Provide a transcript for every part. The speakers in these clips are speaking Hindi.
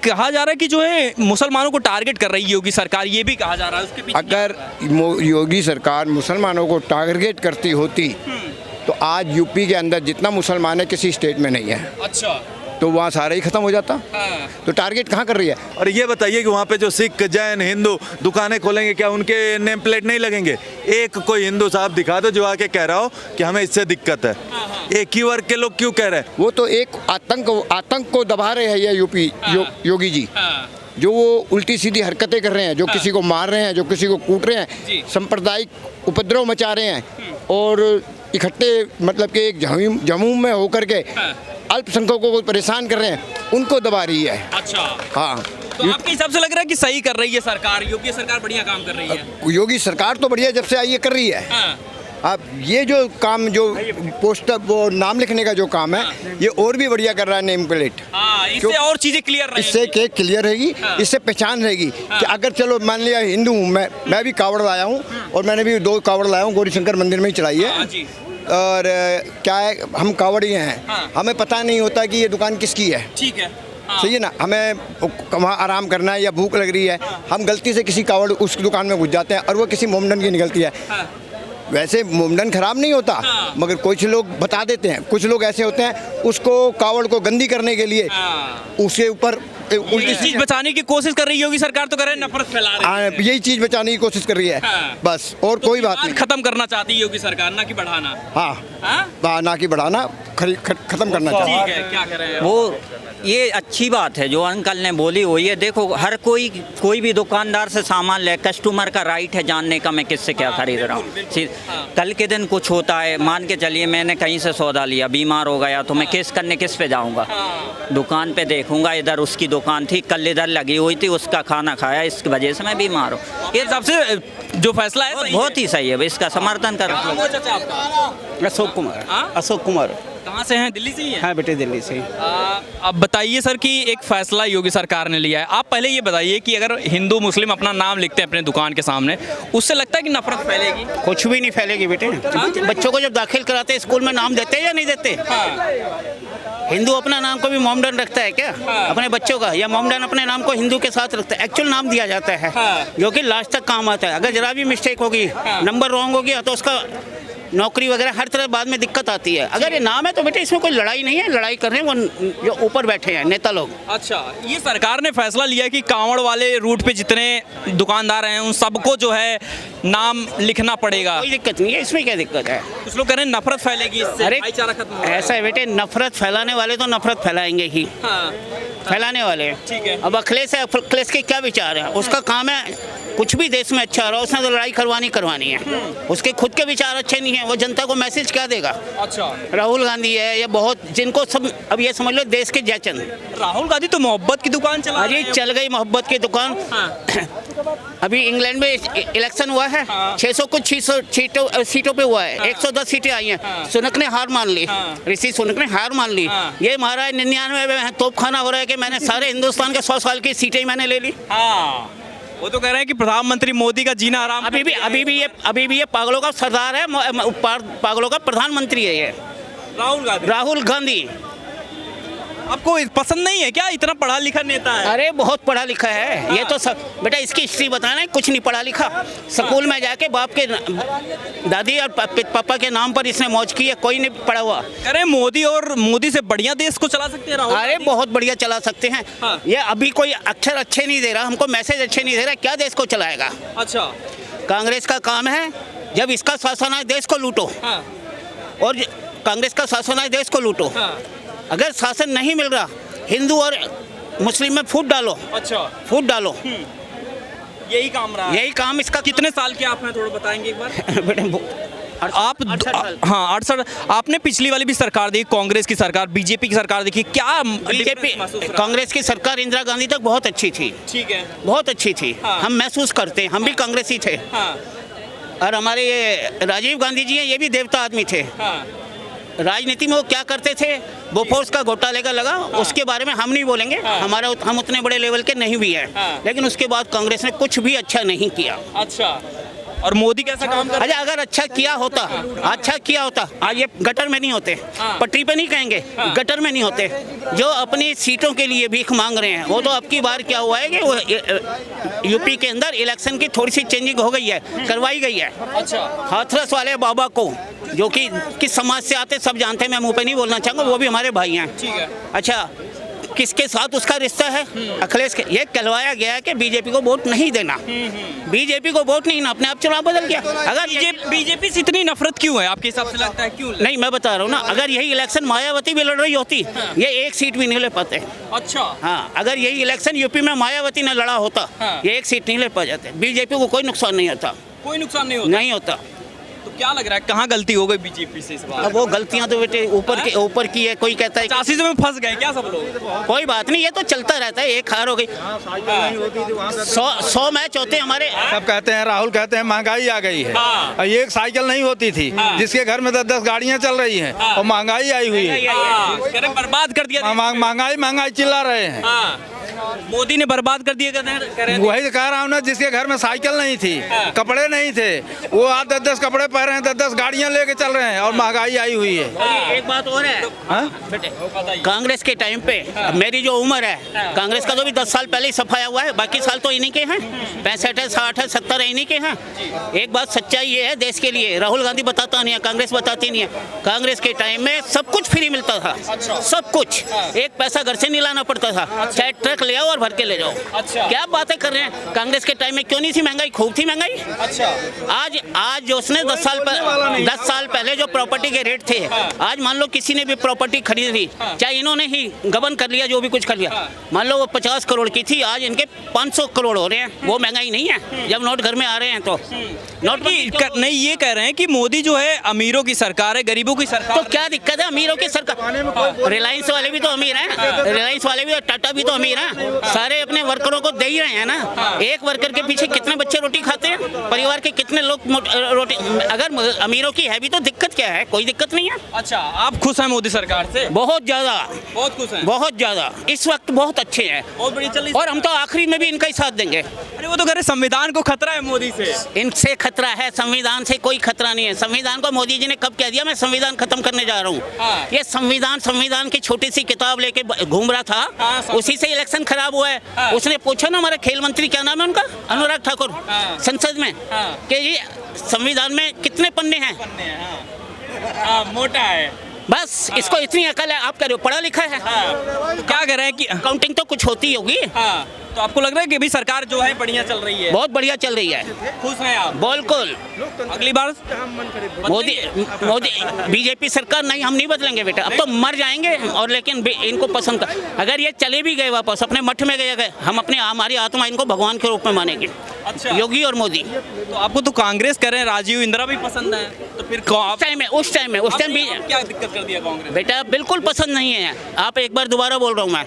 कहा जा रहा है कि जो है मुसलमानों को टारगेट कर रही है योगी सरकार, ये भी कहा जा रहा है, उसके पीछे अगर योगी सरकार मुसलमानों को टारगेट करती होती तो आज यूपी के अंदर जितना मुसलमान है किसी स्टेट में नहीं है, अच्छा तो वहाँ सारा ही खत्म हो जाता। हाँ। तो टारगेट कहाँ कर रही है? और ये बताइए कि वहाँ पे जो सिख, जैन, हिंदू दुकानें खोलेंगे, क्या उनके नेम प्लेट नहीं लगेंगे? एक कोई हिंदू साहब दिखा दो जो आके कह रहा हो कि हमें इससे दिक्कत है। एक ही वर्ग के लोग क्यों कह रहे हैं? वो तो एक आतंक को दबा रहे हैं ये यूपी योगी जी, जो वो उल्टी सीधी हरकतें कर रहे हैं, जो किसी को मार रहे हैं, जो किसी को कूट रहे हैं, सांप्रदायिक उपद्रव मचा रहे हैं और इकट्ठे मतलब कि एक जमूम में होकर के अल्पसंख्यकों को परेशान कर रहे हैं, उनको दबा रही है। अच्छा, हाँ, तो आपके हिसाब से लग रहा है कि सही कर रही है सरकार, योगी सरकार बढ़िया काम कर रही है? योगी सरकार तो बढ़िया जब से आई है कर रही है। हाँ। अब ये जो काम, जो पोस्टर, वो नाम लिखने का जो काम है, ये और भी बढ़िया कर रहा है, नेम प्लेट। हाँ, इससे और चीजें क्लियर रहेंगी। इससे केक क्लियर रहेगी, इससे पहचान रहेगी कि अगर चलो मान लिया हिंदू हूँ मैं भी कावड़ लाया हूँ और मैंने भी 2 कावड़ लाया हूँ, गौरी शंकर मंदिर में ही चलाई है। हाँ जी। और क्या है, हम कावड़िए हैं, हमें पता नहीं होता कि ये दुकान किसकी है। ठीक है, सही है ना, हमें वहाँ आराम करना है या भूख लग रही है, हम गलती से किसी कावड़ उस दुकान में घुस जाते हैं और वो किसी मोमडन की निकलती है। वैसे मोमडन खराब नहीं होता, मगर कुछ लोग बता देते हैं, कुछ लोग ऐसे होते हैं उसको कावड़ को गंदी करने के लिए उसके ऊपर उल्टी चीज बचाने की कोशिश कर रही है योगी सरकार, तो कर रहे हैं, नफरत फैला रही है। यही चीज बचाने की कोशिश कर रही है। बस, और कोई बात नहीं। खत्म करना चाहती है योगी सरकार, ना कि बढ़ाना। हाँ, ना कि बढ़ाना, खत्म करना चाहती है। ठीक है, क्या कर रहे हैं वो ये अच्छी बात है जो अंकल ने बोली हो। ये देखो, हर कोई भी दुकानदार से सामान ले, कस्टमर का राइट है जानने का मैं किससे क्या खरीद रहा हूँ। कल के दिन कुछ होता है, मान के चलिए मैंने कहीं से सौदा लिया, बीमार हो गया, तो मैं केस करने किस पे जाऊँगा? दुकान पे देखूंगा, इधर उसकी दुकान थी, कल इधर लगी हुई थी, उसका खाना खाया, इसकी वजह से मैं बीमार हूँ। ये सबसे जो फैसला है बहुत ही सही है, इसका समर्थन कर। अशोक कुमार। अशोक कुमार। कहाँ से हैं? दिल्ली से ही हैं? हाँ बेटे, दिल्ली से। अब बताइए सर कि एक फैसला योगी सरकार ने लिया है, आप पहले ये बताइए कि अगर हिंदू मुस्लिम अपना नाम लिखते हैं अपने दुकान के सामने, उससे लगता है कि नफरत फैलेगी? कुछ भी नहीं फैलेगी बेटे। बच्चों को जब दाखिल कराते हैं स्कूल में, नाम देते हैं या नहीं देते? हिंदू अपना नाम को भी मोमडन रखता है क्या अपने बच्चों का, या मोमडन अपने नाम को हिंदू के साथ रखता है? एक्चुअल नाम दिया जाता है जो कि लास्ट तक काम आता है। अगर जरा भी मिस्टेक होगी, नंबर रॉन्ग हो गया, तो उसका नौकरी वगैरह हर तरह बाद में दिक्कत आती है। अगर ये नाम है तो बेटे इसमें कोई लड़ाई नहीं है, लड़ाई कर रहे हैं वो जो ऊपर बैठे हैं नेता लोग। अच्छा, ये सरकार ने फैसला लिया कि कांवड़ वाले रूट पे जितने दुकानदार हैं उन सबको जो है नाम लिखना पड़ेगा। कोई दिक्कत नहीं है, इसमें क्या दिक्कत है? कुछ लोग कह रहे हैं नफरत फैलेगी इससे, अरे भाईचारा खत्म होगा। ऐसा है बेटे, नफरत फैलाने वाले तो नफरत फैलाएंगे ही। फैलाने वाले। ठीक है। अब अखिलेश के क्या विचार है? उसका काम है कुछ भी देश में अच्छा रहा, उसने तो लड़ाई करवानी है। उसके खुद के विचार अच्छे नहीं है, वो जनता को मैसेज क्या देगा? अच्छा, राहुल गांधी है या बहुत जिनको सब, अब ये समझ लो देश के जयचंद। राहुल गांधी तो मोहब्बत की दुकान चला रहे अरे हैं। चल गई मोहब्बत की दुकान। अभी इंग्लैंड में इलेक्शन हुआ है, 600 कुछ सीटों पे हुआ है, 110 सीटें आई हैं। सुनक ने हार मान ली, ऋषि सुनक ने हार मान ली। ये महाराज 99 में तोपखाना हो रहा है कि मैंने सारे हिंदुस्तान के 100 साल की सीटें मैंने ले ली। वो तो कह रहे हैं कि प्रधानमंत्री मोदी का जीना आराम। अभी भी ये पागलों का सरदार है, पागलों का प्रधानमंत्री है ये राहुल गांधी। आपको पसंद नहीं है क्या? इतना पढ़ा लिखा नेता है। अरे बहुत पढ़ा लिखा है ये तो सब। बेटा इसकी हिस्ट्री बताना है, कुछ नहीं पढ़ा लिखा। स्कूल में जाके बाप के, दादी और पापा के नाम पर इसने मौज की है, कोई नहीं पढ़ा हुआ। अरे मोदी से बढ़िया देश को चला सकते हैं राहुल। अरे बहुत बढ़िया चला सकते हैं। ये अभी कोई अक्षर अच्छे नहीं दे रहा, हमको मैसेज अच्छे नहीं दे रहा, क्या देश को चलाएगा? अच्छा, कांग्रेस का काम है जब इसका शासन आए देश को लूटो, और कांग्रेस का शासन आए देश को लूटो। अगर शासन नहीं मिल रहा, हिंदू और मुस्लिम में फूट डालो। अच्छा, फूट डालो। यही काम रहा है। यही काम इसका। कितने साल के आप हैं, थोड़ा बताएंगे एक बार? बेटे आप 68। आपने पिछली वाली भी सरकार देखी, कांग्रेस की सरकार, बीजेपी की सरकार देखी, क्या बीजेपी कांग्रेस की सरकार इंदिरा गांधी तक बहुत अच्छी थी। ठीक है, बहुत अच्छी थी। हम महसूस करते हैं, हम भी कांग्रेसी थे। और हमारे ये राजीव गांधी जी हैं, ये भी देवता आदमी थे। राजनीति में वो क्या करते थे, बोफोर्स का घोटाले का लगा, उसके बारे में हम नहीं बोलेंगे। हम उतने बड़े लेवल के नहीं भी हैं। लेकिन उसके बाद कांग्रेस ने कुछ भी अच्छा नहीं किया। अच्छा, और मोदी कैसा काम कर रहा अच्छा, अगर अच्छा किया होता आज ये गटर में नहीं होते, पटरी पे नहीं कहेंगे, गटर में नहीं होते। जो अपनी सीटों के लिए भीख मांग रहे हैं, वो तो अब की बार क्या हुआ है कि वो यूपी के अंदर इलेक्शन की थोड़ी सी चेंजिंग हो गई है, करवाई गई है। अच्छा। हाथरस वाले बाबा को, जो कि किस समाज से आते सब जानते हैं, मैं मुंह पे नहीं बोलना चाहूँगा, वो भी हमारे भाई हैं। ठीक है। अच्छा, किसके साथ उसका रिश्ता है? अखिलेश के। ये कहलवाया गया है कि बीजेपी को वोट नहीं देना, बीजेपी को वोट नहीं, अपने आप चुनाव बदल गया। अगर बीजेपी से इतनी नफरत क्यों है आपके हिसाब से, लगता है क्यों? नहीं, मैं बता रहा हूँ ना, अगर यही इलेक्शन मायावती भी लड़ रही होती, ये एक सीट भी नहीं ले पाते। अच्छा। हाँ, अगर यही इलेक्शन यूपी में मायावती ने लड़ा होता, ये एक सीट नहीं ले पा जाते। बीजेपी को कोई नुकसान नहीं होता, कोई नुकसान नहीं होता। नहीं होता। तो क्या लग रहा है कहाँ गलती हो गई बीजेपी से इस बार? अब वो गलतियां तो बेटे ऊपर की है। कोई कहता है 85 में फंस गए क्या सब लोग? कोई बात नहीं, ये तो चलता रहता है, एक हार हो गई। 100 मैच होते हैं हमारे। सब कहते हैं, राहुल कहते हैं महंगाई आ गई है। हाँ। और ये एक साइकिल नहीं होती थी, जिसके घर में 10-10 गाड़ियां चल रही हैं, और महंगाई आई हुई है। कह रहे बर्बाद कर दिया। महंगाई चिल्ला रहे हैं। मोदी ने बर्बाद कर दिया कह रहे हैं। वही तो कह रहा हूँ ना, जिसके घर में साइकिल नहीं थी, कपड़े नहीं थे, वो आज 10-10 कपड़े पहन रहे हैं, 10-10 गाड़ियां लेके चल रहे हैं, और महंगाई आई हुई है। एक बात और है बेटे, कांग्रेस के टाइम पे, अब मेरी जो उम्र है, कांग्रेस का तो भी 10 साल पहले ही सफाया हुआ है, बाकी साल तो इन्हीं के हैं, 65 है, 60 है, 70 है, इन्हीं के हैं। एक बात सच्चाई ये है देश के लिए, राहुल गांधी बताता नहीं है, कांग्रेस बताती नहीं है। कांग्रेस के टाइम में सब कुछ फ्री मिलता था, सब कुछ, एक पैसा घर से नहीं लाना पड़ता था, चाहे ट्रक ले आओ और भर के ले जाओ। अच्छा। क्या बातें कर रहे हैं? कांग्रेस के टाइम में क्यों नहीं थी महंगाई? खूब थी महंगाई। अच्छा। आज जो उसने 10 साल पहले जो प्रॉपर्टी के रेट थे, आज मान लो किसी ने भी प्रॉपर्टी खरीद ली, चाहे इन्होंने ही गबन कर लिया, जो भी कुछ कर लिया, मान लो वो 50 करोड़ की थी, आज इनके 500 करोड़ हो रहे हैं। वो महंगाई नहीं है जब नोट घर में आ रहे हैं तो? नहीं, ये कह रहे हैं कि मोदी जो है अमीरों की सरकार है, गरीबों की सरकार। तो क्या दिक्कत है? अमीरों की सरकार, रिलायंस वाले भी तो अमीर हैं, रिलायंस वाले भी, टाटा भी तो अमीर हैं, सारे अपने वर्करों को दे ही रहे हैं ना। एक वर्कर के पीछे कितने बच्चे रोटी खाते हैं? परिवार के कितने लोग रोटी? अगर अमीरों की है भी तो दिक्कत क्या है? कोई दिक्कत नहीं है। अच्छा, आप खुश हैं मोदी सरकार से? बहुत ज्यादा, बहुत खुश हैं, बहुत ज्यादा, इस वक्त बहुत अच्छे हैं, बहुत बढ़िया चल रही। और हम तो आखिरी में भी इनका ही साथ देंगे। अरे वो तो कह रहे संविधान को खतरा है मोदी से। इनसे खतरा है, संविधान से कोई खतरा नहीं है। संविधान को मोदी जी ने कब कह दिया मैं संविधान खत्म करने जा रहा हूँ? ये संविधान की छोटी सी किताब लेके घूम रहा था, उसी से इलेक्शन खराब हुआ है। उसने पूछा ना, हमारे खेल मंत्री क्या नाम है उनका, अनुराग ठाकुर, संसद में, कि ये संविधान में कितने पन्ने हैं? मोटा है। बस इसको इतनी अकल है। आप कह रहे हो पढ़ा लिखा है, तो क्या कह रहे हैं कि काउंटिंग तो कुछ होती होगी। तो आपको लग रहा है कि अभी सरकार जो है बढ़िया चल रही है? बहुत बढ़िया चल रही है, खुश हैं आप? बिल्कुल। अगली बार मोदी बीजेपी सरकार नहीं, हम नहीं बदलेंगे बेटा, अब तो मर जाएंगे। और लेकिन इनको पसंद कर, अगर ये चले भी गए वापस अपने मठ में गए, हम अपने हमारी आत्मा इनको भगवान के रूप में मानेंगे। अच्छा। योगी और मोदी। तो आपको तो कांग्रेस कह रहे हैं, राजीव इंदिरा भी पसंद है, तो फिर उस टाइम में क्या दिक्कत कर दिया कांग्रेस? बेटा बिल्कुल पसंद नहीं है। आप एक बार दोबारा बोल रहा हूँ मैं,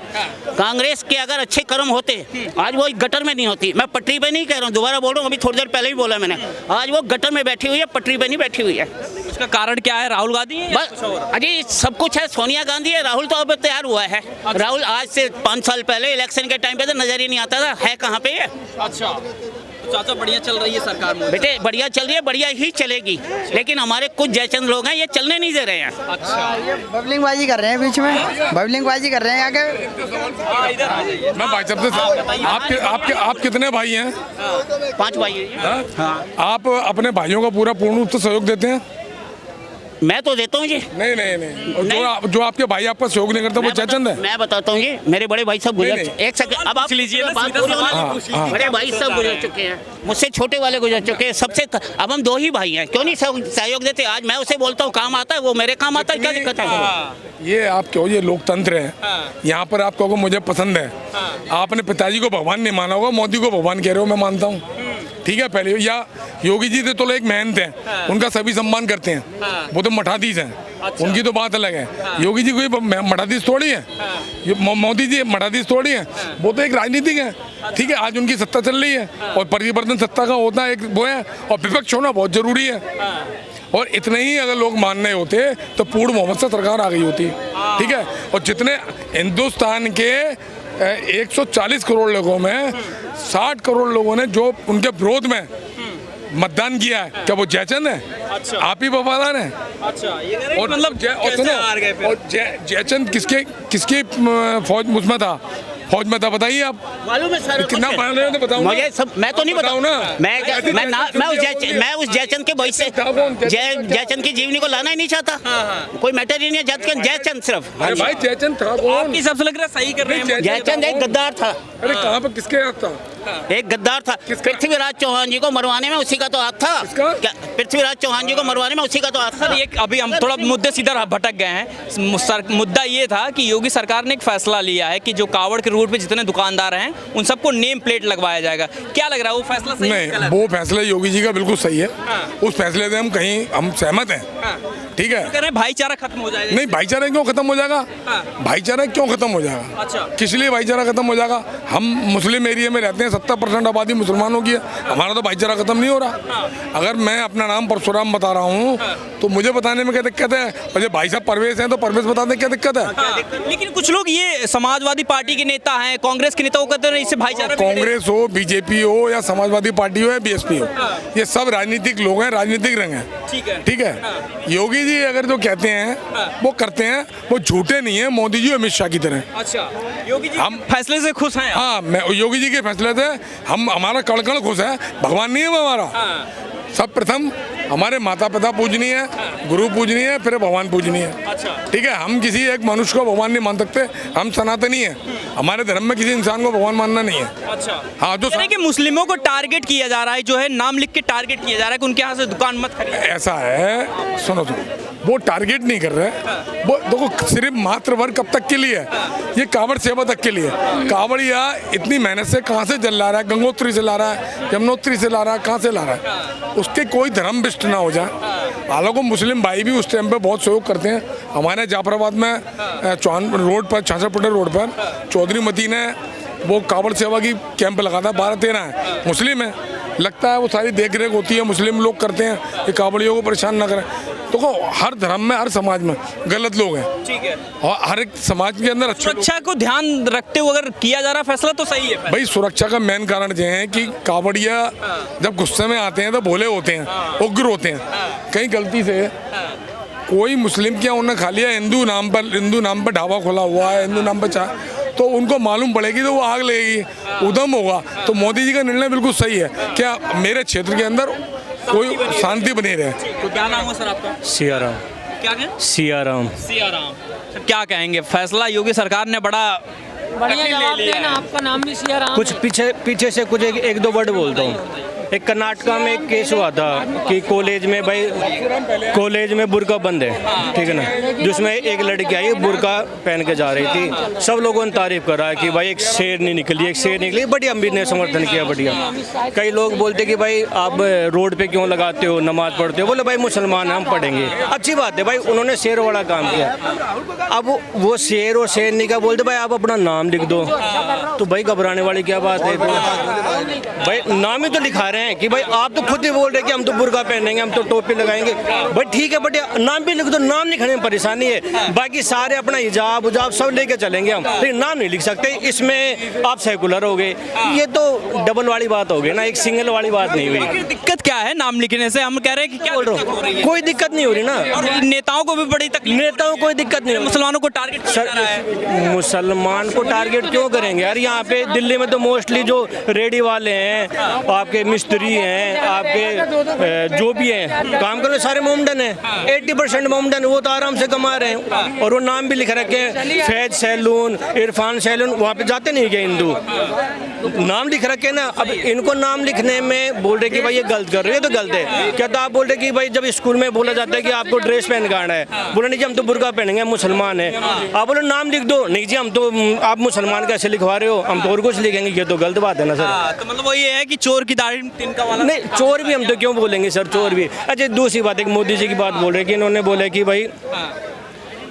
कांग्रेस के अगर अच्छे कर्म होते, आज वो गटर में नहीं होती। मैं पटरी पे नहीं कह रहा हूँ, दोबारा बोल रहा हूँ, अभी थोड़ी देर पहले ही बोला मैंने। आज वो गटर में बैठी हुई है, पटरी पे नहीं बैठी हुई है। उसका कारण क्या है? राहुल गांधी है? बस अजी सब कुछ है, सोनिया गांधी है, राहुल तो अब तैयार हुआ है। राहुल आज से 5 साल पहले इलेक्शन के टाइम पे तो नजर ही नहीं आता था, है कहाँ पे है। अच्छा, तो चाचा बढ़िया चल रही है सरकार में? बेटे बढ़िया चल रही है, बढ़िया ही चलेगी, लेकिन हमारे कुछ जयचंद लोग हैं ये चलने नहीं दे रहे हैं। अच्छा, बबलिंगबाजी कर रहे हैं, बीच में बबलिंगबाजी कर रहे हैं आगे। इधर आ जाइए। मैं भाई साहब से आप कितने भाई हैं? 5 भाई हैं। हाँ? आप अपने भाइयों का पूरा पूर्ण रूप से सहयोग देते हैं? मैं तो देता हूँ जी। नहीं। जो आपके भाई आपका सहयोग नहीं करते वो जयचंद है? मैं बताता हूँ जी, मेरे बड़े भाई सब गुजर, एक सेकंड अब आप लीजिए ना, बात पूरी होने। बड़े भाई सब गुजर चुके हैं, मुझसे छोटे वाले गुजर चुके हैं, सबसे अब हम 2 ही भाई हैं, क्यों नहीं सहयोग देते? आज मैं उसे बोलता हूँ काम आता है, वो मेरे काम आता है, क्या दिक्कत है? ये आप क्यों, ये लोकतंत्र है, यहाँ पर आप कहोगे मुझे पसंद है, आपने पिताजी को भगवान नहीं माना होगा, मोदी को भगवान कह रहे हो, मैं मानता हूँ, ठीक है। पहले या योगी जी तो एक मेहनत है, उनका सभी सम्मान करते हैं, वो तो मठाधीश हैं, उनकी तो बात अलग है। योगी जी कोई मठाधीश थोड़ी है, मोदी जी मठाधीश थोड़ी है, वो तो एक राजनीतिक है, ठीक है। आज उनकी सत्ता चल रही है और परिवर्तन सत्ता का होता है, एक वो है, और विपक्ष होना बहुत जरूरी है। और इतने ही अगर लोग मानने होते तो पूर्ण बहुमत से सरकार आ गई होती, ठीक है। और जितने हिंदुस्तान के 140 करोड़ लोगों में 60 करोड़ लोगों ने जो उनके विरोध में मतदान किया है, क्या वो जयचंद है? अच्छा। आप ही वफादार हैं। अच्छा, ये कह रहे हैं और कि मतलब और कैसे हार गए फिर? और जयचंद किसके किसके फौज उसमें था, फौज में था, बताइए आप। मालूम है सर कितना कुछ? मालूम है तो बताओ ना। मुझे सब मैं तो नहीं बताओ बताऊं ना। मैं उस जयचंद के भविष्य से जयचंद की जीवनी को लाना ही नहीं चाहता। कोई मैटर ही नहीं है जयचंद सिर्फ। अरे भाई जयचंद था कौन? आपके हिसाब से लग रहा है सही कर रहे हैं? जयचंद एक गद्दार था, अरे कहाँ पर किसके हाथ था? एक गद्दार था। पृथ्वीराज चौहान जी को मरवाने में उसी का तो हाथ था। किसका? पृथ्वीराज चौहान जी को मरवाने में उसी का तो हाथ था। सर ये अभी हम थोड़ा मुद्दे सीधा भटक गए हैं। मुद्दा ये था कि योगी सरकार ने एक फैसला लिया है कि जो कावड़ के रूट पे जितने दुकानदार हैं उन सबको नेम प्लेट लगवाया जाएगा। क्या लग रहा है वो फैसला सही है? नहीं, वो फैसला योगी जी का बिल्कुल सही है। उस फैसले से हम सहमत हैं। ठीक है, कह रहे हैं भाईचारा खत्म हो जाएगा। नहीं भाईचारा क्यों खत्म हो जाएगा? भाईचारा क्यों खत्म हो जाएगा? अच्छा। किस लिए भाईचारा खत्म हो जाएगा? हम मुस्लिम एरिया में रहते हैं, 70% आबादी मुसलमानों की है, हमारा तो भाईचारा खत्म नहीं हो रहा। अगर मैं अपना नाम परशुराम बता रहा हूँ तो मुझे बताने में क्या दिक्कत है? और जो भाई साहब परवेज हैं तो परवेज बताने में क्या दिक्कत है? लेकिन कुछ लोग ये समाजवादी पार्टी के नेता हैं, कांग्रेस के नेता, वो कहते हैं इससे भाईचारा बिगड़ेगा। कांग्रेस हो, बीजेपी हो, या समाजवादी पार्टी हो, या बीएसपी हो, ये सब राजनीतिक लोग हैं, राजनीतिक रंग हैं। ठीक है। योगी जी अगर जो कहते हैं वो करते हैं, वो झूठे नहीं है, मोदी जी अमित शाह की तरह। अच्छा, योगी जी हम फैसले से खुश हैं? हाँ, मैं योगी जी के फैसले से हमारा कण खुश है। भगवान नहीं है वो हमारा। सब प्रथम हमारे माता पिता पूजनीय है, गुरु पूजनीय है, फिर भगवान पूजनीय है। अच्छा। ठीक है, हम किसी एक मनुष्य को भगवान नहीं मान सकते, हम सनातनी है। हमारे धर्म में किसी इंसान को भगवान मानना नहीं है। अच्छा। हाँ, जो कि मुस्लिमों को टारगेट किया जा रहा है, जो है नाम लिख के टारगेट किया जा रहा है कि उनके यहाँ से दुकान मत खरीदो। ऐसा है, सुनो, वो टारगेट नहीं कर रहे, वो देखो सिर्फ मात्र वर्ग कब तक के लिए है, ये कांवड़ सेवा तक के लिए। कांवड़िया इतनी मेहनत से कहाँ से जल ला रहा है? गंगोत्री से ला रहा है, यमुनोत्री से ला रहा है, कहाँ से ला रहा है? उसके कोई धर्म भ्रष्ट ना हो जाए। हालांकि मुस्लिम भाई भी उस टाइम पे बहुत सहयोग करते हैं। हमारे जाफराबाद में चौहान रोड पर, छाछापुटर रोड पर चौधरी मती ने वो कांवड़ सेवा की कैंप लगा था, 12-13 है, मुस्लिम है, लगता है वो सारी देख रेख होती है, मुस्लिम लोग करते हैं कि कांवड़ियों को परेशान ना करें। तो हर धर्म में, हर समाज में गलत लोग हैं। ठीक है। और हर एक समाज के अंदर अच्छे सुरक्षा को ध्यान रखते हुए अगर किया जा रहा फैसला तो सही है। भाई सुरक्षा का मेन कारण ये है कि कांवड़िया जब गुस्से में आते हैं तो भोले होते हैं, उग्र होते हैं। कहीं गलती से कोई मुस्लिम क्या उन्होंने खा लिया, हिंदू नाम पर ढाबा खोला हुआ है, हिंदू नाम पर चाय, तो उनको मालूम पड़ेगी तो वो आग लगेगी, उधम होगा। तो मोदी जी का निर्णय बिल्कुल सही है। क्या मेरे क्षेत्र के अंदर कोई शांति बनी रहे। तो क्या नाम है सर आपका? सियाराम। क्या कहें? सियाराम। सियाराम। सर क्या कहेंगे, फैसला योगी सरकार ने बड़ा बढ़िया जवाब देना। आपका नाम भी सियाराम कुछ पीछे से कुछ एक दो वर्ड बोलता हूँ। एक कर्नाटका में एक केस हुआ था कि कॉलेज में बुर्का बंद है, ठीक है ना, जिसमें एक लड़की आई बुर्का पहन के जा रही थी। सब लोगों ने तारीफ करा कि भाई एक शेर नहीं निकली, एक शेर निकली, बढ़िया अमीर ने समर्थन किया, बढ़िया। कई लोग बोलते कि भाई आप रोड पे क्यों लगाते हो, नमाज पढ़ते हो, बोले भाई मुसलमान हम पढ़ेंगे, अच्छी बात है भाई, उन्होंने शेर वाला काम किया। अब वो शेर और शेरनी का बोलते भाई आप अपना नाम लिख दो, तो भाई घबराने वाली क्या बात है? भाई नाम ही तो लिखा हैं कि भाई आप तो खुद ही बोल रहे कि हम तो बुर्का पहनेंगे, हम तो टोपी लगाएंगे, भाई ठीक है बढ़िया, नाम भी लिख दो। नाम लिखने में परेशानी है, बाकी सारे अपना हिजाब उजाब सब लेके चलेंगे हम, लेकिन नाम नहीं लिख सकते। इसमें आप सेकुलर हो गए, ये तो डबल वाली बात हो गई ना, एक सिंगल वाली बात नहीं हुई। दिक्कत क्या है नाम लिखने से? हम कह रहे हैं कि क्या बोल रहा हूँ, कोई दिक्कत नहीं हो रही ना, और नेताओं को भी बड़ी तकलीफ, नेताओं को कोई दिक्कत नहीं। मुसलमानों को टारगेट सर मुसलमान को टारगेट क्यों करेंगे यार? यहाँ पे दिल्ली में तो मोस्टली जो रेडी वाले हैं, आपके मिस्त्री हैं, आपके जो भी हैं काम करने सारे मोमडन हैं, 80% मोमडन, वो तो आराम से कमा रहे हैं। और वो नाम भी लिख रखे हैं, फैज सैलून, इरफान सैलून, वहाँ पे जाते नहीं क्या हिंदू? नाम लिख रखे ना। अब इनको नाम लिखने में बोल रहे कि भाई ये गलत कर रहे हैं, तो गलत है क्या? तो आप बोल रहे कि भाई जब स्कूल में बोला जाता है कि आपको ड्रेस पहन के आना है, बोले नहीं जी हम तो बुर्का पहनेंगे, मुसलमान है। आप बोले नाम लिख दो, नहीं जी हम तो, आप मुसलमान कैसे लिखवा रहे हो, हम तो और कुछ लिखेंगे, ये तो गलत बात है ना सर। तो मतलब वो ये है कि चोर की दाढ़ी तिनका वाला नहीं, चोर भी हम तो क्यों बोलेंगे सर, चोर भी। अच्छा दूसरी बात, एक मोदी जी की बात बोल रहे कि इन्होंने बोला कि भाई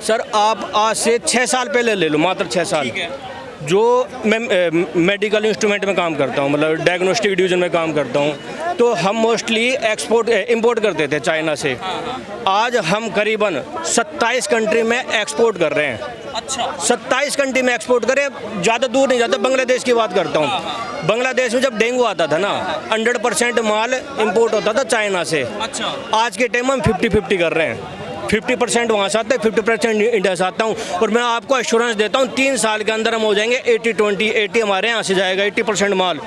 सर आप आज से 6 साल पहले ले लो, मात्र 6 साल, जो मैं मेडिकल इंस्ट्रूमेंट में काम करता हूँ, मतलब डायग्नोस्टिक डिवीज़न में काम करता हूँ, तो हम मोस्टली इंपोर्ट करते थे चाइना से। आज हम करीबन 27 कंट्री में एक्सपोर्ट कर रहे हैं। अच्छा 27 कंट्री में एक्सपोर्ट करें, ज़्यादा दूर नहीं जाता, बांग्लादेश की बात करता हूँ। बांग्लादेश में जब डेंगू आता था ना 100% माल इंपोर्ट होता था चाइना से। अच्छा आज के टाइम हम 50-50 कर रहे हैं। 50% वहाँ से आता है, 50% इंडिया से आता हूँ। और मैं आपको एश्योरेंस देता हूँ 3 साल के अंदर हम हो जाएंगे 80-20। 80 हमारे यहाँ से जाएगा, 80% माल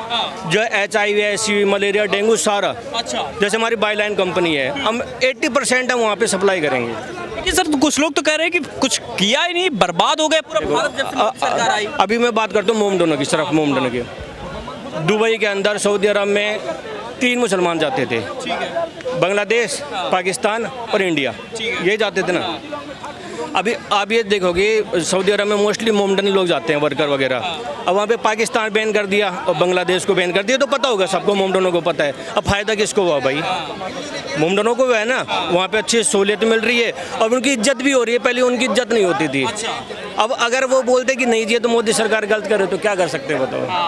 जो HIV, SCV, मलेरिया, डेंगू सारा। अच्छा जैसे हमारी बाईलाइन कंपनी है, हम 80% हम वहाँ पे सप्लाई करेंगे। लेकिन सर कुछ लोग तो कह रहे हैं कि कुछ किया ही नहीं, बर्बाद हो गया पूरा भारत जब से मोदी सरकार आई। अभी मैं बात करता हूँ मोमडोनो की, सिर्फ मोमडोनो की। दुबई के अंदर सऊदी अरब में 3 मुसलमान जाते थे, बांग्लादेश, पाकिस्तान और इंडिया, ये जाते थे ना। अभी आप ये देखोगे सऊदी अरब में मोस्टली मोमडनी लोग जाते हैं, वर्कर वगैरह। अब वहाँ पे पाकिस्तान बैन कर दिया और बांग्लादेश को बैन कर दिया, तो पता होगा सबको, मोमडनों को पता है। अब फ़ायदा किसको हुआ भाई? मोमडनों को है ना, वहाँ पे अच्छी सहूलियत मिल रही है और उनकी इज्जत भी हो रही है। पहले उनकी इज्जत नहीं होती थी। अब अगर वो बोलते कि नहीं जी तो मोदी सरकार गलत करे तो क्या कर सकते हैं बताओ।